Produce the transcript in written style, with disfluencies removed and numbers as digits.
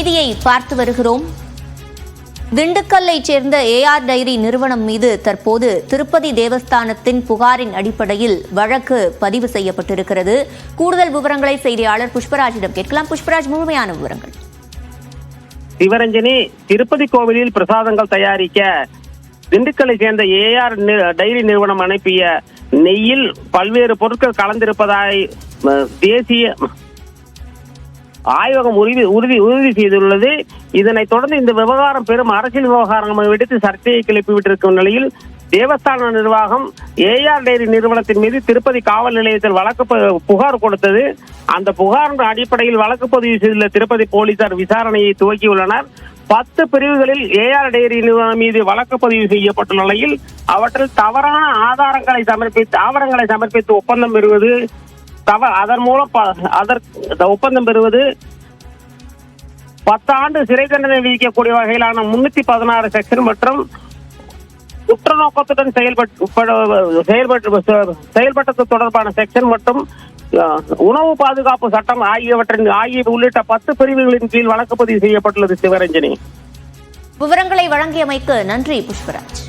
செய்தியை பார்த்து வருகிறோம். திண்டுக்கல்லைச் சேர்ந்த ஏஆர் டைரி நிறுவனம் மீது தற்போது திருப்பதி தேவஸ்தானத்தின் புகாரின் அடிப்படையில் வழக்கு பதிவு செய்யப்பட்டிருக்கிறது. கூடுதல் விவரங்களை செய்தியாளர் புஷ்பராஜிடம் கேட்கலாம். புஷ்பராஜ், முழுமையான விவரங்கள். சிவரஞ்சனி, திருப்பதி கோவிலில் பிரசாதங்கள் தயாரிக்க திண்டுக்கல்லை சேர்ந்த ஏஆர் டைரி நிறுவனம் அனுப்பிய நெய்யில் பல்வேறு பொருட்கள் கலந்திருப்பதாய் தேசிய ஆய்வகம் உறுதி செய்துள்ளது. இதனைத் தொடர்ந்து இந்த விவகாரம் பெரும் அரசியல் விவகாரம் விடுத்து சர்ச்சையை கிளப்பிவிட்டிருக்கும் நிலையில் தேவஸ்தான நிர்வாகம் ஏஆர் டைரி நிறுவனத்தின் மீது திருப்பதி காவல் நிலையத்தில் புகார் கொடுத்தது. அந்த புகாரின் அடிப்படையில் வழக்கு பதிவு செய்துள்ள திருப்பதி போலீசார் விசாரணையை துவக்கியுள்ளனர். 10 பிரிவுகளில் ஏஆர் டைரி நிறுவனம் மீது வழக்கு பதிவு செய்யப்பட்டுள்ள நிலையில் அவற்றில் தவறான ஆவணங்களை சமர்ப்பித்து ஒப்பந்தம் பெறுவது, அதன் மூலம் ஒப்பந்தம் பெறுவது, 10 ஆண்டு சிறை தண்டனை விதிக்கக்கூடிய வகையிலான 316 செக்ஷன் மற்றும் குற்ற நோக்கத்துடன் செயல்பட்டது தொடர்பான செக்ஷன் மற்றும் உணவு பாதுகாப்பு சட்டம் ஆகியவை உள்ளிட்ட 10 பிரிவுகளின் கீழ் வழக்கு பதிவு செய்யப்பட்டுள்ளது. சிவரஞ்சனி, விவரங்களை வழங்கியமைக்கு நன்றி புஷ்பராஜ்.